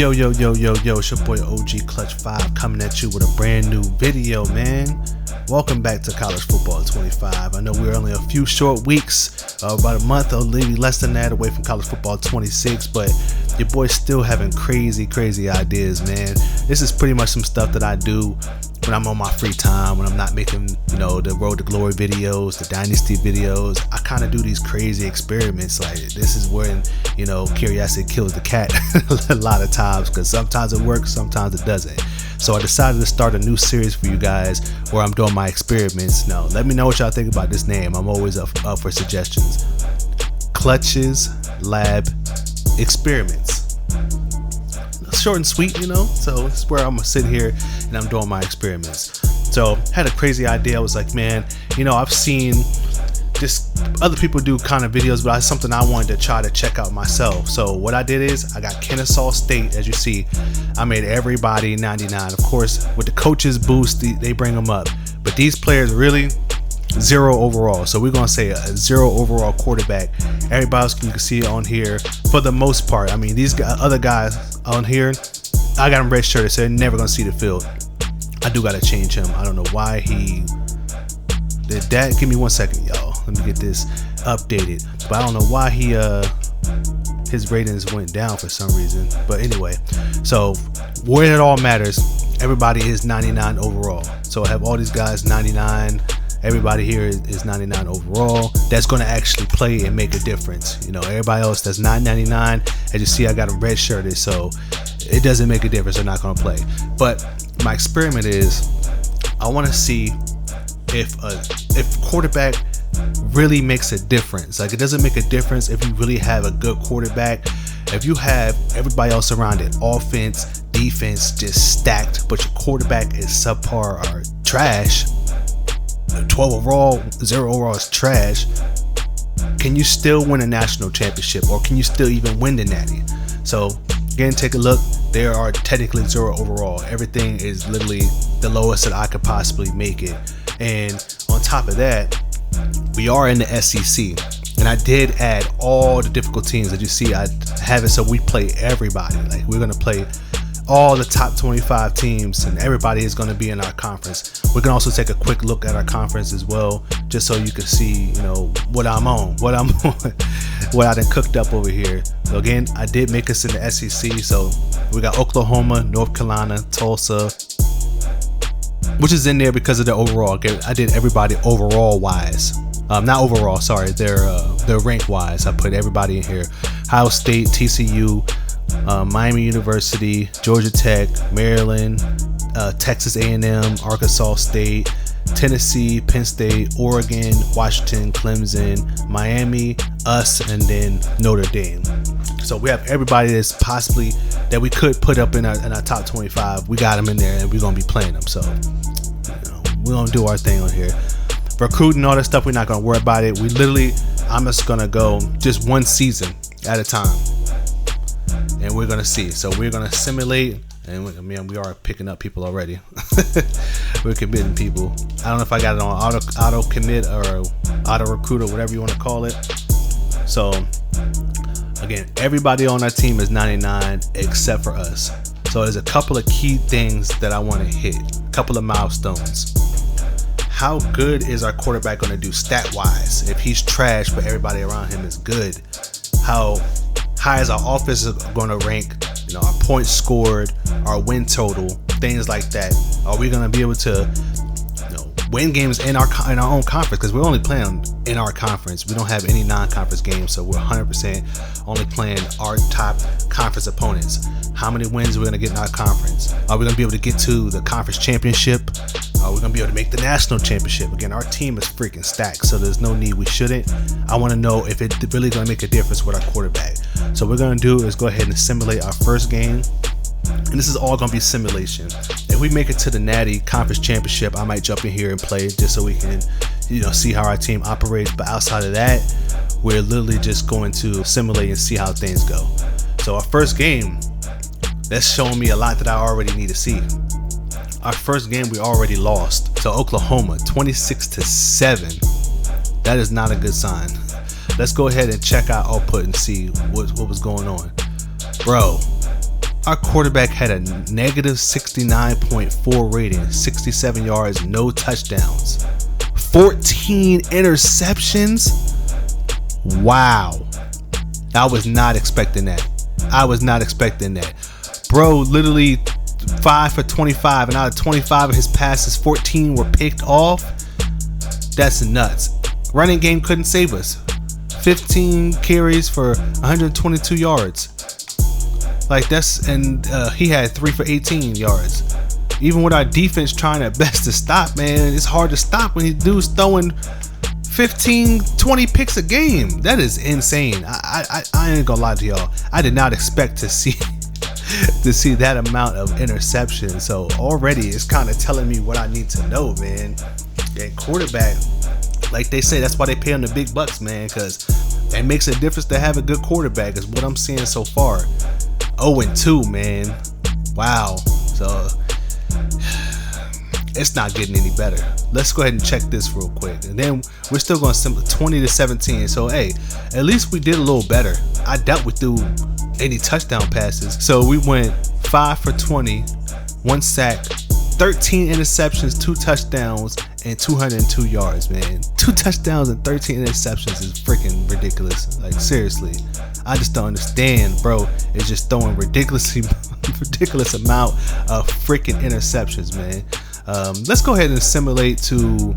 Yo, it's your boy OG Clutch 5 coming at you with a brand new video, man. Welcome back to College Football 25. I know we're only a few short weeks, about a month or maybe less than that away from College Football 26, but your boy's still having crazy ideas, man. This is pretty much some stuff that I do when I'm on my free time, when I'm not making, the Road to Glory videos, the Dynasty videos. I kind of do these crazy experiments. Like, this is when, curiosity kills the cat a lot of times, because sometimes it works, sometimes it doesn't. So I decided to start a new series for you guys where I'm doing my experiments. Now, let me know what y'all think about this name. I'm always up for suggestions. Clutch's Lab Experiments. Short and sweet, so it's where I'm gonna sit here and I'm doing my experiments. So had a crazy idea. I was like, man, I've seen just other people do kind of videos, but it's something I wanted to try to check out myself. So what I did is I got Kennesaw State. As you see, I made everybody 99. Of course, with the coaches boost, they bring them up, but these players really 0 overall. So we're gonna say a 0 overall quarterback. Everybody else, you can see it on here for the most part. I mean, these other guys on here, I got them red shirted, so they're never gonna see the field. I do gotta change him. I don't know why he did that. Give me 1 second, y'all. Let me get this updated. But I don't know why his ratings went down for some reason. But anyway, so where it all matters, everybody is 99 overall. So I have all these guys 99. Everybody here is 99 overall. That's going to actually play and make a difference. Everybody else that's not 99, as you see, I got them red shirted, so it doesn't make a difference. They're not going to play. But my experiment is, I want to see if quarterback really makes a difference. Like, it doesn't make a difference if you really have a good quarterback. If you have everybody else around it, offense, defense, just stacked, but your quarterback is subpar or trash, 12 overall, 0 overall is trash, can you still win a national championship, or can you still even win the Natty? So again, take a look. There are technically 0 overall. Everything is literally the lowest that I could possibly make it. And on top of that, we are in the SEC, and I did add all the difficult teams that you see. I have it so we play everybody. Like, we're gonna play all the top 25 teams, and everybody is going to be in our conference. We can also take a quick look at our conference as well, just so you can see, what I'm on, what I done cooked up over here. So again, I did make us in the SEC. So we got Oklahoma, North Carolina, Tulsa, which is in there because of the overall. I did everybody overall wise. Not overall, sorry. They're rank wise. I put everybody in here. Ohio State, TCU, Miami University, Georgia Tech, Maryland, Texas A&M, Arkansas State, Tennessee, Penn State, Oregon, Washington, Clemson, Miami, us, and then Notre Dame. So we have everybody that's possibly that we could put up in our top 25. We got them in there, and we're gonna be playing them. So we're gonna do our thing on here. Recruiting, all that stuff, we're not gonna worry about it. I'm just gonna go just one season at a time, and we're gonna see. So we're gonna simulate, and we are picking up people already. We're committing people. I don't know if I got it on auto commit or auto recruit or whatever you want to call it. So again, everybody on our team is 99 except for us. So there's a couple of key things that I want to hit, a couple of milestones. How good is our quarterback going to do stat wise? If he's trash but everybody around him is good, how high is our offense going to rank? Our points scored, our win total, things like that. Are we going to be able to win games in our own conference? Because we're only playing in our conference. We don't have any non-conference games, so we're 100% only playing our top conference opponents. How many wins are we going to get in our conference? Are we going to be able to get to the conference championship? Are we going to be able to make the national championship? Again, our team is freaking stacked, so there's no need we shouldn't. I want to know if it really going to make a difference with our quarterback. So what we're going to do is go ahead and simulate our first game. And this is all going to be simulation. If we make it to the Natty Conference Championship, I might jump in here and play just so we can, see how our team operates. But outside of that, we're literally just going to simulate and see how things go. So our first game, that's showing me a lot that I already need to see. Our first game, we already lost to Oklahoma, 26-7. That is not a good sign. Let's go ahead and check our output and see what was going on. Bro, Our quarterback had a negative 69.4 rating, 67 yards, no touchdowns, 14 interceptions. Wow. I was not expecting that. Bro, literally 5 for 25, and out of 25 of his passes, 14 were picked off. That's nuts. Running game couldn't save us. 15 carries for 122 yards. Like that's, and he had 3 for 18 yards. Even with our defense trying their best to stop, man, it's hard to stop when these dudes throwing 15, 20 picks a game. That is insane. I ain't gonna lie to y'all. I did not expect to see that amount of interceptions. So already it's kind of telling me what I need to know, man. And quarterback, like they say, that's why they pay them the big bucks, man, because it makes a difference to have a good quarterback is what I'm seeing so far. 0-2, man. Wow. So it's not getting any better. Let's go ahead and check this real quick, and then we're still going to 20-17. So hey, at least we did a little better. I doubt we threw any touchdown passes. So we went 5 for 20, 1 sack, 13 interceptions, 2 touchdowns, and 202 yards, man. 2 touchdowns and 13 interceptions is freaking ridiculous. Like seriously, I just don't understand, bro. It's just throwing ridiculous amount of freaking interceptions, man. Let's go ahead and simulate to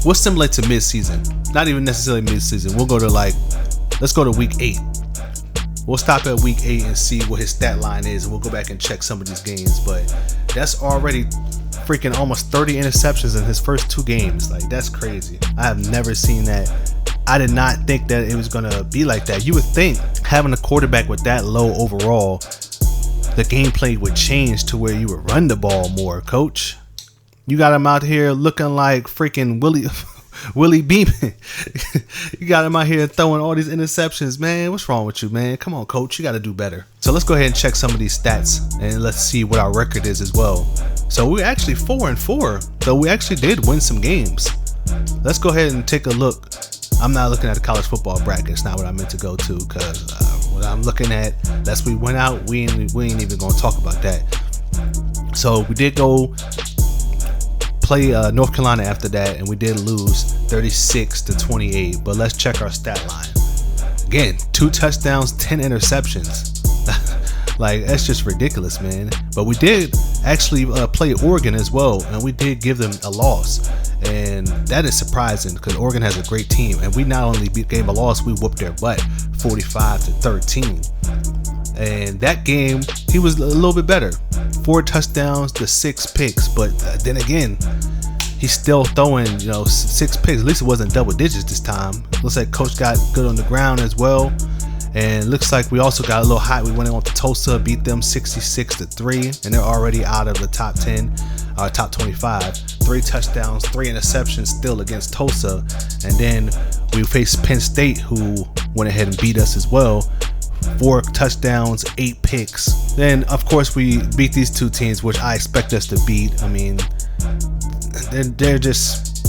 we'll simulate to mid-season. Not even necessarily mid-season. We'll go to let's go to week 8. We'll stop at week 8 and see what his stat line is, and we'll go back and check some of these games. But that's already freaking almost 30 interceptions in his first 2 games. Like that's crazy. I have never seen that. I did not think that it was gonna be like that. You would think having a quarterback with that low overall, the gameplay would change to where you would run the ball more, coach. You got him out here looking like freaking Willie Beeman. You got him out here throwing all these interceptions, man. What's wrong with you, man? Come on, coach. You got to do better. So let's go ahead and check some of these stats, and let's see what our record is as well. So we're actually 4-4. So we actually did win some games. Let's go ahead and take a look. I'm not looking at the college football bracket. It's not what I meant to go to, because what I'm looking at, that's we went out. We ain't even going to talk about that. So we did go play North Carolina after that, and we did lose 36-28. But let's check our stat line. Again, 2 touchdowns, 10 interceptions. Like that's just ridiculous, man. But we did actually play Oregon as well, and we did give them a loss, and that is surprising because Oregon has a great team, and we not only gave a loss, we whooped their butt 45-13. And that game, he was a little bit better, 4 touchdowns to 6 picks. But then again, he's still throwing 6 picks. At least it wasn't double digits this time. Looks like coach got good on the ground as well. And looks like we also got a little hot. We went on to Tulsa, beat them 66-3, and they're already out of the top 10, top 25. 3 touchdowns, 3 interceptions still against Tulsa. And then we faced Penn State, who went ahead and beat us as well. 4 touchdowns, 8 picks. Then of course we beat these 2 teams, which I expect us to beat. I mean, they're just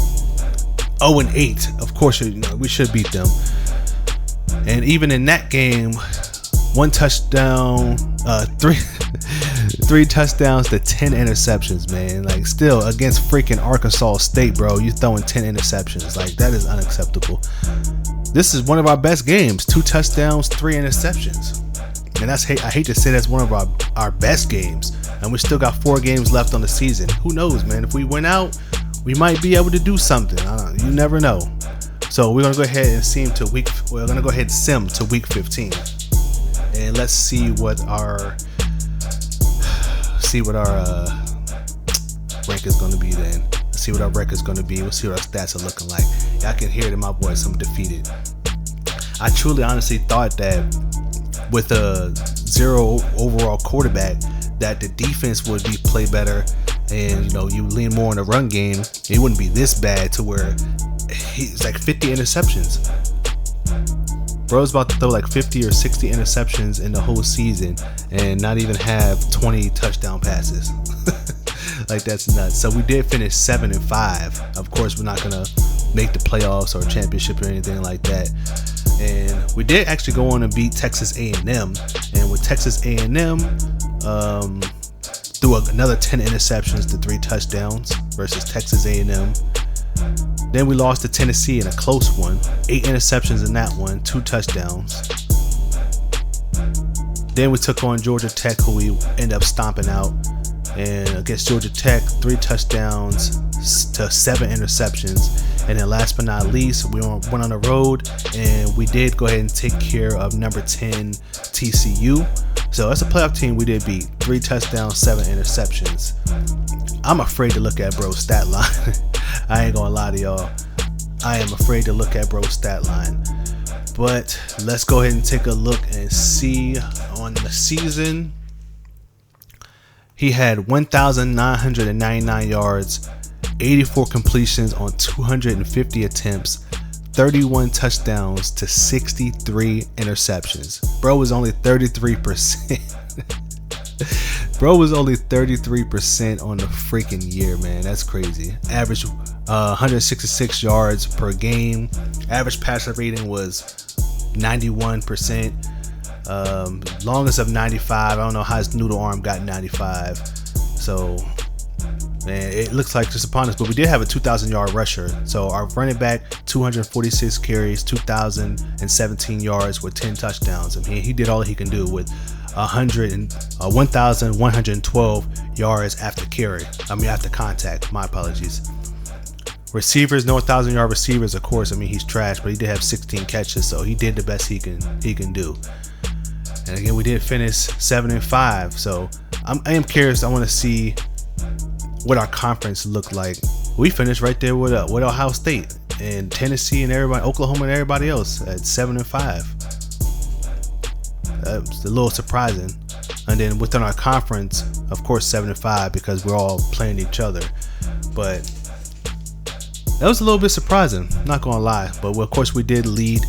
0-8. Of course, we should beat them. And even in that game, 1 touchdown, 3 touchdowns to 10 interceptions, man. Like still against freaking Arkansas State, bro. You throwing 10 interceptions. Like that is unacceptable. This is one of our best games. 2 touchdowns, 3 interceptions. And I hate to say that's one of our best games. And we still got 4 games left on the season. Who knows, man? If we win out, we might be able to do something. You never know. So we're gonna go ahead and sim to week 15, and let's see what our rank is gonna be then. Let's see what our record is gonna be. We'll see what our stats are looking like. Y'all can hear it in my voice. I'm defeated. I truly, honestly thought that with a 0 overall quarterback, that the defense would play better, and you lean more on the run game. It wouldn't be this bad to where he's like 50 interceptions. Bro's about to throw like 50 or 60 interceptions in the whole season and not even have 20 touchdown passes. Like that's nuts. So we did finish 7-5. Of course, we're not gonna make the playoffs or championship or anything like that. And we did actually go on and beat Texas A&M. And with Texas A&M, threw another 10 interceptions to 3 touchdowns versus Texas A&M. Then we lost to Tennessee in a close one. 8 interceptions in that one, 2 touchdowns. Then we took on Georgia Tech, who we ended up stomping out. And against Georgia Tech, 3 touchdowns to 7 interceptions. And then last but not least, we went on the road and we did go ahead and take care of number 10 TCU. So that's a playoff team we did beat. 3 touchdowns, 7 interceptions. I'm afraid to look at bro's stat line. I ain't gonna lie to y'all. I am afraid to look at bro's stat line. But let's go ahead and take a look and see on the season. He had 1,999 yards, 84 completions on 250 attempts, 31 touchdowns to 63 interceptions. Bro was only 33%. Bro was only 33% on the freaking year, man. That's crazy. Average 166 yards per game. Average passer rating was 91%. Longest of 95. I don't know how his noodle arm got 95. So, man, it looks like just upon us. But we did have a 2,000-yard rusher. So our running back, 246 carries, 2,017 yards with 10 touchdowns. I mean, he did all he can do with 1,112 yards after contact. My apologies. Receivers, no 1,000-yard receivers, of course. I mean, he's trash, but he did have 16 catches, so he did the best he can do. And again, we did finish 7-5. So I am curious. I want to see what our conference looked like. We finished right there with Ohio State and Tennessee and everybody, Oklahoma and everybody else at 7-5. It's a little surprising. And then within our conference, of course, 7-5 because we're all playing each other. But that was a little bit surprising, not gonna lie. But of course, we did lead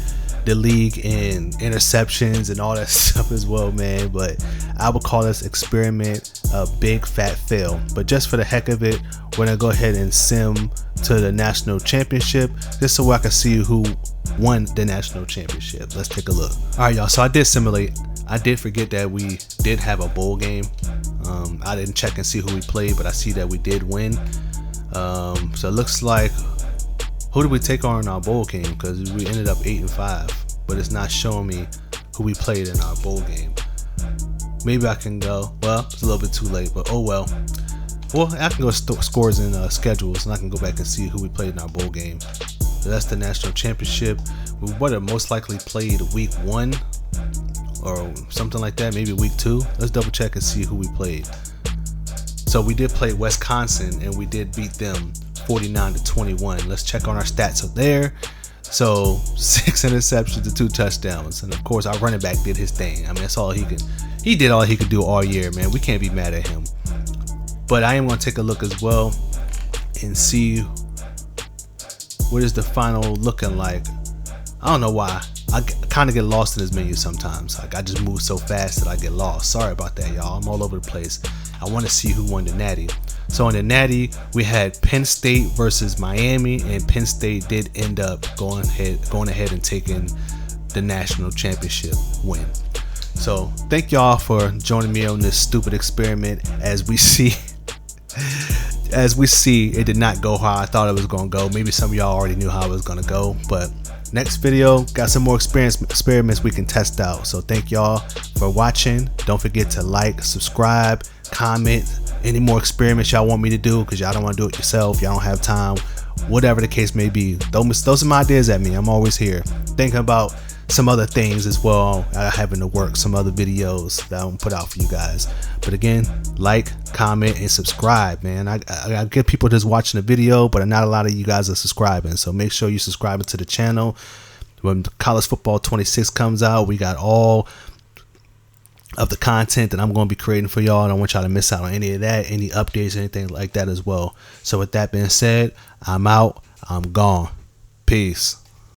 the league in interceptions and all that stuff as well, man. But I would call this experiment a big fat fail. But just for the heck of it, we're gonna go ahead and sim to the national championship just so I can see who won the national championship. Let's take a look. All right, y'all. So I did simulate. I did forget that we did have a bowl game. I didn't check and see who we played, but I see that we did win. So it looks like, who did we take on in our bowl game? Because we ended up 8-5, but it's not showing me who we played in our bowl game. Maybe I can go. Well, it's a little bit too late, but oh well. Well, I can go scores and schedules, and I can go back and see who we played in our bowl game. So that's the national championship. We would have most likely played week 1 or something like that, maybe week 2. Let's double check and see who we played. So we did play Wisconsin, and we did beat them 49-21. Let's check on our stats up there. So 6 interceptions to 2 touchdowns, and of course our running back did his thing. I mean, that's all he did all he could do all year, man. We can't be mad at him. But I am going to take a look as well and see what is the final looking like. I don't know why. I kind of get lost in this menu sometimes. Like, I just move so fast that I get lost. Sorry about that, y'all. I'm all over the place. I want to see who won the Natty. So in the Natty, we had Penn State versus Miami, and Penn State did end up going ahead and taking the national championship win. So thank y'all for joining me on this stupid experiment. As we see, it did not go how I thought it was going to go. Maybe some of y'all already knew how it was going to go, but next video, got some more experiments we can test out. So thank y'all for watching. Don't forget to like, subscribe, comment, any more experiments y'all want me to do, because y'all don't want to do it yourself, y'all don't have time, whatever the case may be. Those are my ideas at me. I'm always here thinking about some other things as well. I have in the works some other videos that I'm put out for you guys. But again, like, comment, and subscribe, man. I get people just watching the video, but not a lot of you guys are subscribing. So make sure you subscribe to the channel. When College Football 26 comes out, we got all of the content that I'm going to be creating for y'all. I don't want y'all to miss out on any of that, any updates, anything like that as well. So with that being said, I'm out. I'm gone. Peace.